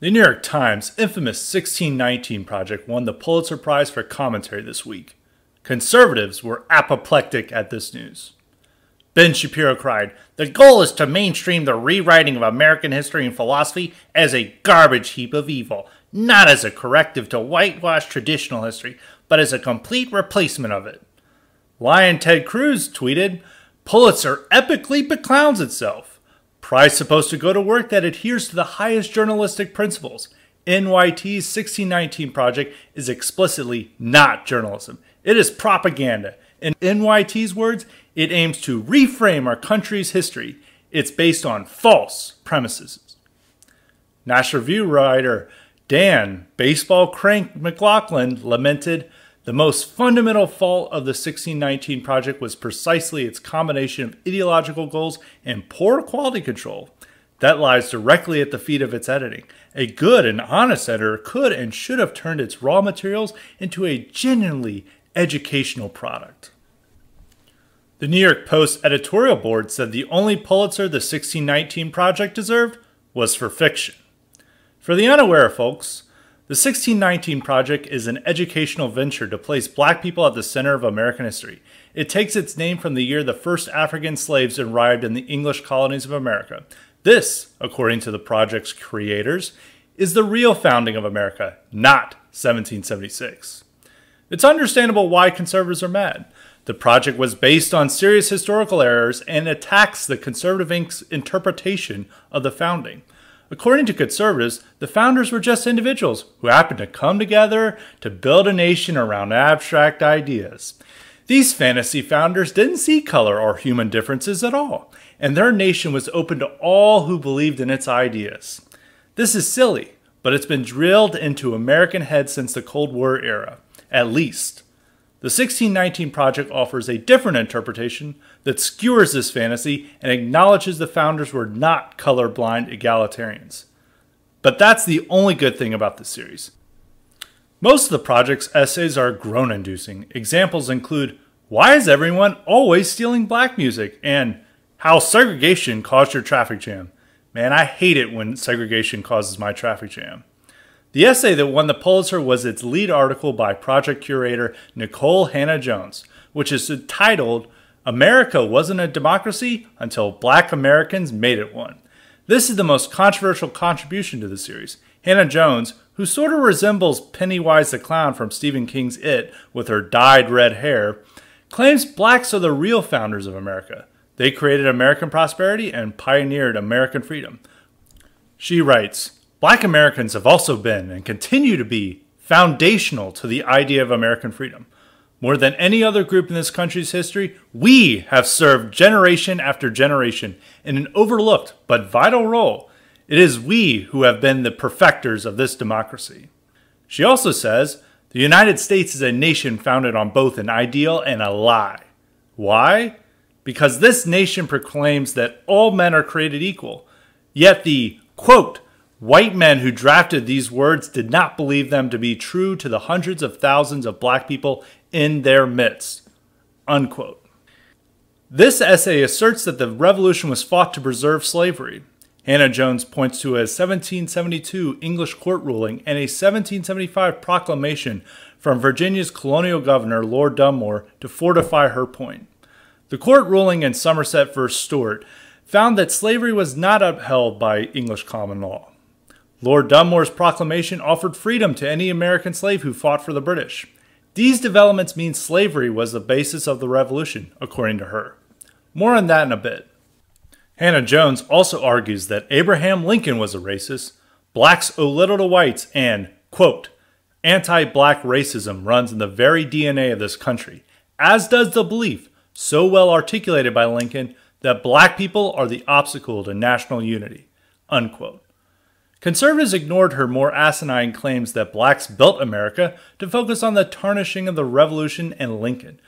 The New York Times' infamous 1619 Project won the Pulitzer Prize for commentary this week. Conservatives were apoplectic at this news. Ben Shapiro cried, "The goal is to mainstream the rewriting of American history and philosophy as a garbage heap of evil, not as a corrective to whitewash traditional history, but as a complete replacement of it." Lion Ted Cruz tweeted, "Pulitzer epically beclowns itself. Prize supposed to go to work that adheres to the highest journalistic principles. NYT's 1619 Project is explicitly not journalism. It is propaganda. In NYT's words, it aims to reframe our country's history. It's based on false premises." National Review writer Dan "Baseball Crank" McLaughlin lamented, "The most fundamental fault of the 1619 Project was precisely its combination of ideological goals and poor quality control. That lies directly at the feet of its editing. A good and honest editor could and should have turned its raw materials into a genuinely educational product." The New York Post editorial board said the only Pulitzer the 1619 Project deserved was for fiction. For the unaware folks, the 1619 Project is an educational venture to place black people at the center of American history. It takes its name from the year the first African slaves arrived in the English colonies of America. This, according to the project's creators, is the real founding of America, not 1776. It's understandable why conservatives are mad. The project was based on serious historical errors and attacks the conservative Inc.'s interpretation of the founding. According to conservatives, the founders were just individuals who happened to come together to build a nation around abstract ideas. These fantasy founders didn't see color or human differences at all, and their nation was open to all who believed in its ideas. This is silly, but it's been drilled into American heads since the Cold War era, at least. The 1619 Project offers a different interpretation that skewers this fantasy and acknowledges the founders were not colorblind egalitarians. But that's the only good thing about this series. Most of the project's essays are groan-inducing. Examples include, "Why is everyone always stealing black music?" and "How segregation caused your traffic jam." Man, I hate it when segregation causes my traffic jam. The essay that won the Pulitzer was its lead article by project curator Nicole Hannah-Jones, which is titled, "America Wasn't a Democracy Until Black Americans Made It One." This is the most controversial contribution to the series. Hannah-Jones, who sort of resembles Pennywise the Clown from Stephen King's It with her dyed red hair, claims blacks are the real founders of America. They created American prosperity and pioneered American freedom. She writes, "Black Americans have also been and continue to be foundational to the idea of American freedom. More than any other group in this country's history, we have served generation after generation in an overlooked but vital role. It is we who have been the perfecters of this democracy." She also says, "The United States is a nation founded on both an ideal and a lie. Why? Because this nation proclaims that all men are created equal. Yet the, quote, white men who drafted these words did not believe them to be true to the hundreds of thousands of black people in their midst." Unquote. This essay asserts that the revolution was fought to preserve slavery. Hannah-Jones points to a 1772 English court ruling and a 1775 proclamation from Virginia's colonial governor, Lord Dunmore, to fortify her point. The court ruling in Somerset v. Stuart found that slavery was not upheld by English common law. Lord Dunmore's proclamation offered freedom to any American slave who fought for the British. These developments mean slavery was the basis of the revolution, according to her. More on that in a bit. Hannah-Jones also argues that Abraham Lincoln was a racist, blacks owe little to whites, and, quote, anti-black racism runs in the very DNA of this country, as does the belief, so well articulated by Lincoln, that black people are the obstacle to national unity, unquote. Conservatives ignored her more asinine claims that blacks built America to focus on the tarnishing of the Revolution and Lincoln.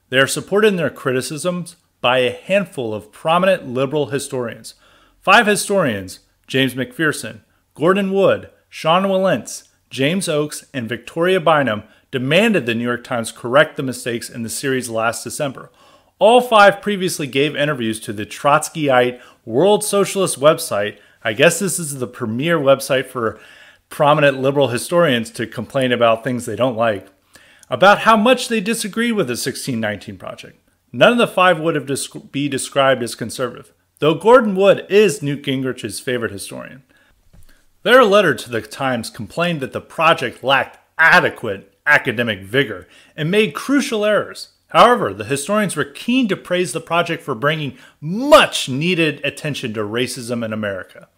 They are supported in their criticisms by a handful of prominent liberal historians. 5 historians, James McPherson, Gordon Wood, Sean Wilentz, James Oakes, and Victoria Bynum, demanded the New York Times correct the mistakes in the series last December. All 5 previously gave interviews to the Trotskyite World Socialist website. I guess this is the premier website for prominent liberal historians to complain about things they don't like, about how much they disagree with the 1619 Project. None of the five would be described as conservative, though Gordon Wood is Newt Gingrich's favorite historian. Their letter to the Times complained that the project lacked adequate academic vigor and made crucial errors. However, the historians were keen to praise the project for bringing much needed attention to racism in America.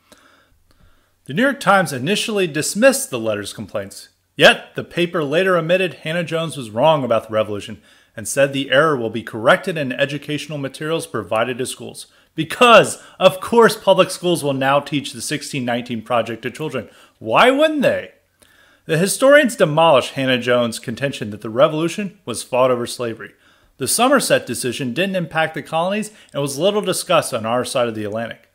The New York Times initially dismissed the letter's complaints, yet the paper later admitted Hannah-Jones was wrong about the revolution and said the error will be corrected in educational materials provided to schools. Because, of course, public schools will now teach the 1619 Project to children. Why wouldn't they? The historians demolished Hannah-Jones' contention that the revolution was fought over slavery. The Somerset decision didn't impact the colonies and was little discussed on our side of the Atlantic.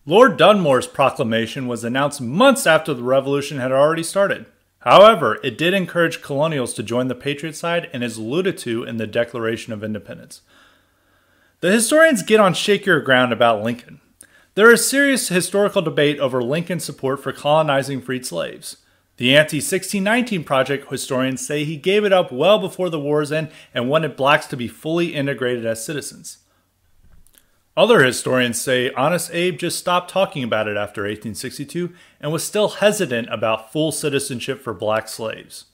Lord Dunmore's proclamation was announced months after the revolution had already started. However, it did encourage colonials to join the Patriot side and is alluded to in the Declaration of Independence. The historians get on shakier ground about Lincoln. There is serious historical debate over Lincoln's support for colonizing freed slaves. The anti-1619 Project historians say he gave it up well before the war's end and wanted blacks to be fully integrated as citizens. Other historians say Honest Abe just stopped talking about it after 1862 and was still hesitant about full citizenship for black slaves.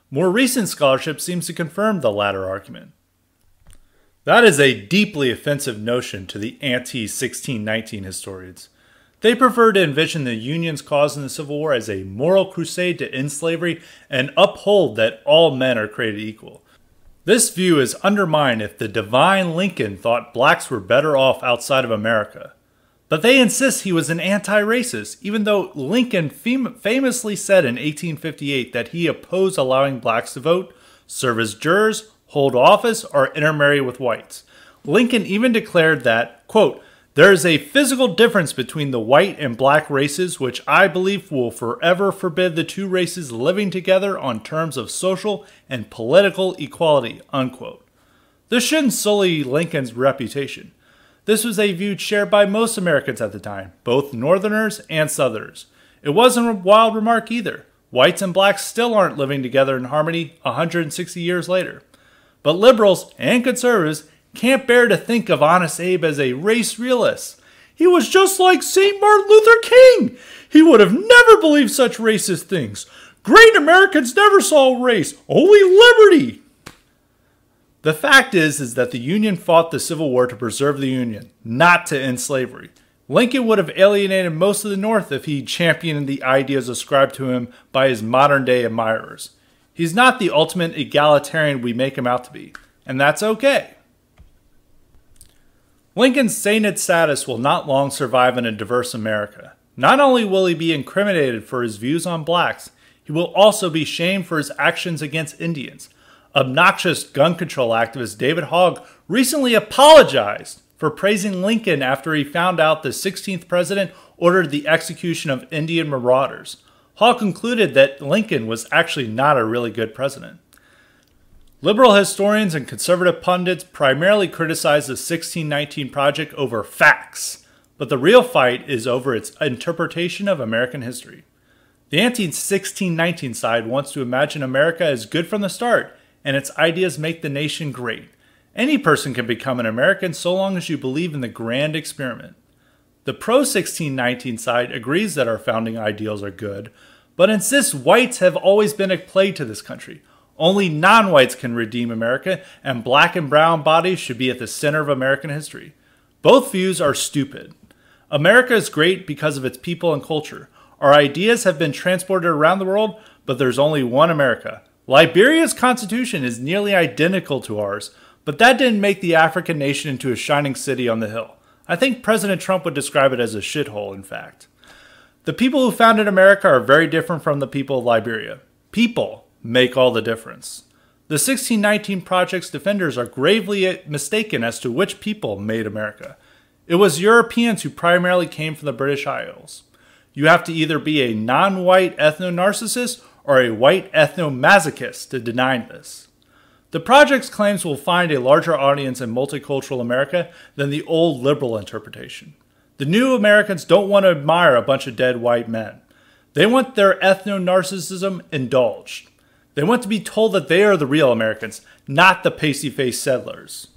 More recent scholarship seems to confirm the latter argument. That is a deeply offensive notion to the anti-1619 historians. They prefer to envision the Union's cause in the Civil War as a moral crusade to end slavery and uphold that all men are created equal. This view is undermined if the divine Lincoln thought blacks were better off outside of America. But they insist he was an anti-racist, even though Lincoln famously said in 1858 that he opposed allowing blacks to vote, serve as jurors, hold office, or intermarry with whites. Lincoln even declared that, quote, "There is a physical difference between the white and black races which I believe will forever forbid the two races living together on terms of social and political equality," unquote. This shouldn't sully Lincoln's reputation. This was a view shared by most Americans at the time, both Northerners and Southerners. It wasn't a wild remark either. Whites and blacks still aren't living together in harmony 160 years later. But liberals and conservatives can't bear to think of Honest Abe as a race realist. He was just like St. Martin Luther King. He would have never believed such racist things. Great Americans never saw race, only liberty. The fact is that the Union fought the Civil War to preserve the Union, not to end slavery. Lincoln would have alienated most of the North if he championed the ideas ascribed to him by his modern-day admirers. He's not the ultimate egalitarian we make him out to be, and that's okay. Lincoln's sainted status will not long survive in a diverse America. Not only will he be incriminated for his views on blacks, he will also be shamed for his actions against Indians. Obnoxious gun control activist David Hogg recently apologized for praising Lincoln after he found out the 16th president ordered the execution of Indian marauders. Hogg concluded that Lincoln was actually not a really good president. Liberal historians and conservative pundits primarily criticize the 1619 Project over facts, but the real fight is over its interpretation of American history. The anti-1619 side wants to imagine America as good from the start, and its ideas make the nation great. Any person can become an American so long as you believe in the grand experiment. The pro-1619 side agrees that our founding ideals are good, but insists whites have always been a plague to this country. Only non-whites can redeem America, and black and brown bodies should be at the center of American history. Both views are stupid. America is great because of its people and culture. Our ideas have been transported around the world, but there's only one America. Liberia's constitution is nearly identical to ours, but that didn't make the African nation into a shining city on the hill. I think President Trump would describe it as a shithole, in fact. The people who founded America are very different from the people of Liberia. People make all the difference. The 1619 Project's defenders are gravely mistaken as to which people made America. It was Europeans who primarily came from the British Isles. You have to either be a non-white ethno-narcissist or a white ethno-masochist to deny this. The project's claims will find a larger audience in multicultural America than the old liberal interpretation. The new Americans don't want to admire a bunch of dead white men. They want their ethno-narcissism indulged. They want to be told that they are the real Americans, not the pasty-faced settlers.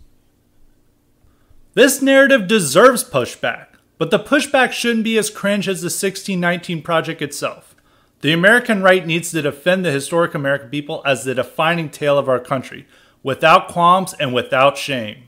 This narrative deserves pushback, but the pushback shouldn't be as cringe as the 1619 Project itself. The American right needs to defend the historic American people as the defining tale of our country, without qualms and without shame.